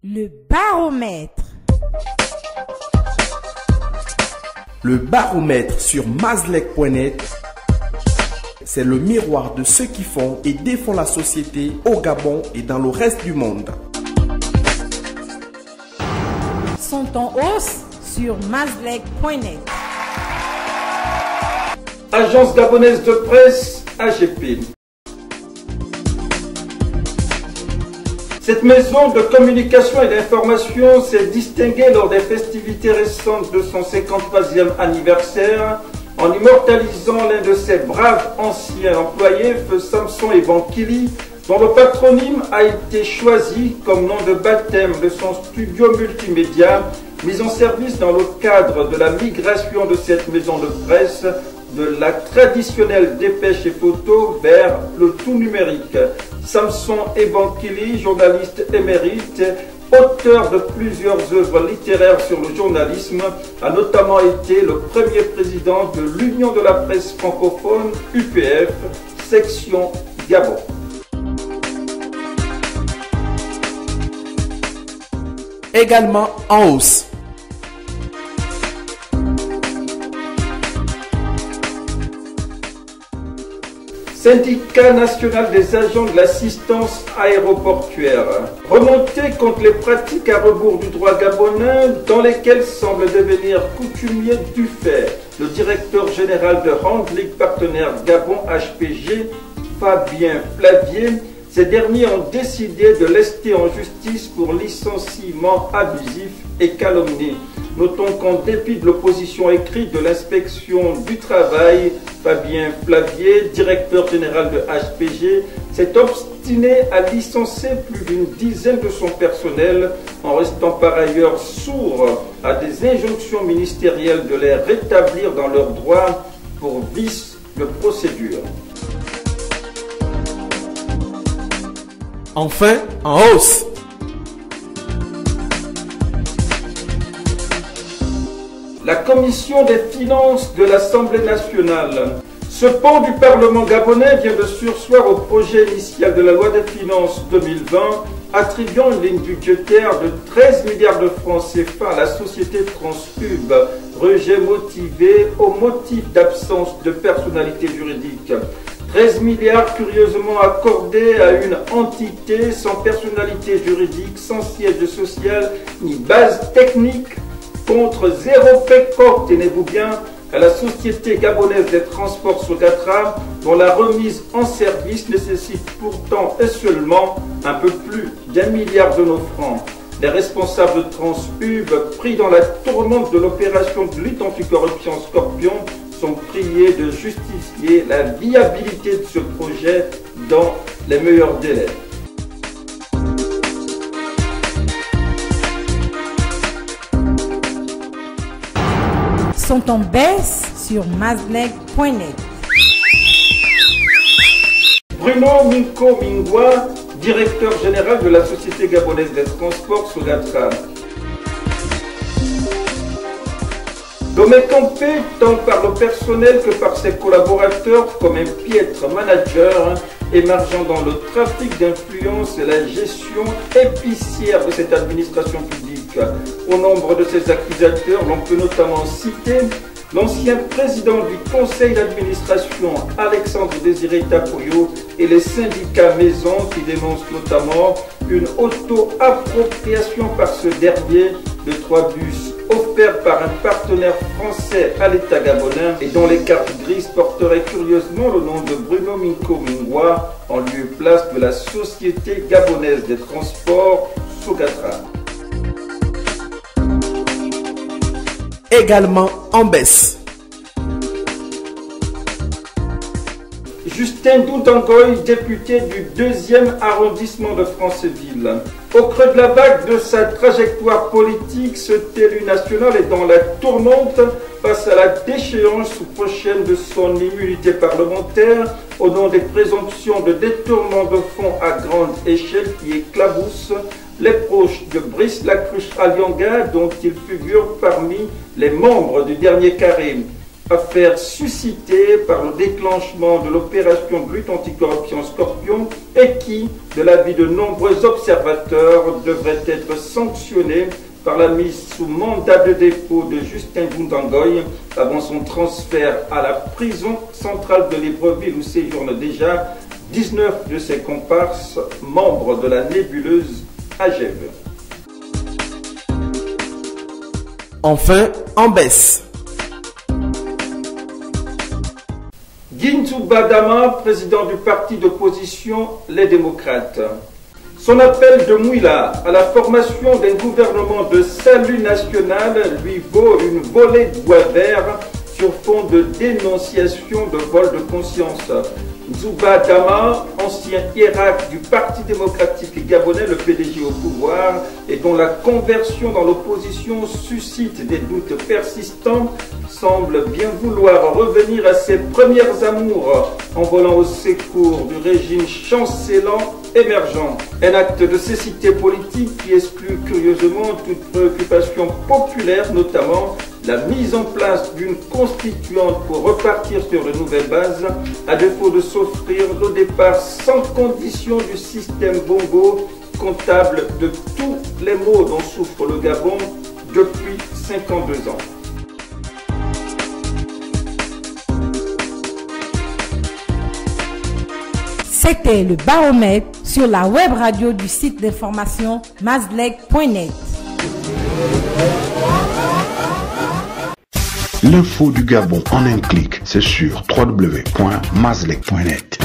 Le baromètre. Le baromètre sur mazlek.net, c'est le miroir de ceux qui font et défendent la société au Gabon et dans le reste du monde. Sont en hausse sur mazlek.net. Agence gabonaise de presse, AGP. Cette maison de communication et d'information s'est distinguée lors des festivités récentes de son 53e anniversaire en immortalisant l'un de ses braves anciens employés, Feu Samson Ebankili, dont le patronyme a été choisi comme nom de baptême de son studio multimédia mis en service dans le cadre de la migration de cette maison de presse de la traditionnelle dépêche et photo vers le tout numérique. Samson Ebankili, journaliste émérite, auteur de plusieurs œuvres littéraires sur le journalisme, a notamment été le premier président de l'Union de la presse francophone, UPF, section Gabon. Également en hausse. Syndicat national des agents de l'assistance aéroportuaire. Remonter contre les pratiques à rebours du droit gabonais dans lesquelles semble devenir coutumier du fait. Le directeur général de Handling Partenaire Gabon HPG, Fabien Flavier, ces derniers ont décidé de lester en justice pour licenciement abusif et calomnie. Notons qu'en dépit de l'opposition écrite de l'inspection du travail, Fabien Flavier, directeur général de HPG, s'est obstiné à licencier plus d'une dizaine de son personnel en restant par ailleurs sourd à des injonctions ministérielles de les rétablir dans leurs droits pour vice de procédure. Enfin, en hausse. La commission des finances de l'Assemblée nationale. Ce pan du Parlement gabonais vient de surseoir au projet initial de la loi des finances 2020, attribuant une ligne budgétaire de 13 milliards de francs CFA à la société Transpub, rejet motivé au motif d'absence de personnalité juridique. 13 milliards curieusement accordés à une entité sans personnalité juridique, sans siège social ni base technique, contre 0 PECOP, tenez-vous bien, à la Société gabonaise des transports Sogatra, dont la remise en service nécessite pourtant et seulement un peu plus d'1 milliard de nos francs. Les responsables de Transpub, pris dans la tourmente de l'opération de lutte anticorruption Scorpion, sont priés de justifier la viabilité de ce projet dans les meilleurs délais. Sont en baisse sur mazlek.net. Bruno Minko Mingwa, directeur général de la Société gabonaise des transports Sogatra. Nommé campé tant par le personnel que par ses collaborateurs comme un piètre manager émergeant dans le trafic d'influence et la gestion épicière de cette administration publique. Au nombre de ces accusateurs, l'on peut notamment citer l'ancien président du conseil d'administration Alexandre Désiré Tapoyo et les syndicats maison qui dénoncent notamment une auto-appropriation par ce dernier de 3 bus offerts par un partenaire français à l'État gabonais et dont les cartes grises porteraient curieusement le nom de Bruno Minko Mingwa en lieu et place de la Société gabonaise des transports Sogatra. Également en baisse. Justin Doudangoy, député du 2e arrondissement de Franceville. Au creux de la vague de sa trajectoire politique, cet élu national est dans la tourmente face à la déchéance prochaine de son immunité parlementaire au nom des présomptions de détournement de fonds à grande échelle qui éclaboussent les proches de Brice Lacruche Alianga, dont il figure parmi les membres du dernier carré. affaire suscitée par le déclenchement de l'opération de lutte anticorruption Scorpion et qui, de l'avis de nombreux observateurs, devrait être sanctionnée par la mise sous mandat de dépôt de Justin Bundangoy avant son transfert à la prison centrale de Libreville où séjournent déjà 19 de ses comparses, membres de la nébuleuse AGEV. Enfin, en baisse. Gintu Badama, président du parti d'opposition Les Démocrates. Son appel de Mouila à la formation d'un gouvernement de salut national lui vaut une volée de bois vert sur fond de dénonciation de vol de conscience. Zouba Dama, ancien hiérarque du Parti démocratique gabonais, le PDG au pouvoir, et dont la conversion dans l'opposition suscite des doutes persistants, semble bien vouloir revenir à ses premières amours en volant au secours du régime chancelant émergent. Un acte de cécité politique qui exclut curieusement toute préoccupation populaire, notamment la mise en place d'une constituante pour repartir sur de nouvelles bases, à défaut de s'offrir le départ sans condition du système Bongo, comptable de tous les maux dont souffre le Gabon depuis 52 ans. C'était le baromètre sur la web radio du site d'information mazleg.net. L'info du Gabon en un clic, c'est sur www.mazleg.net.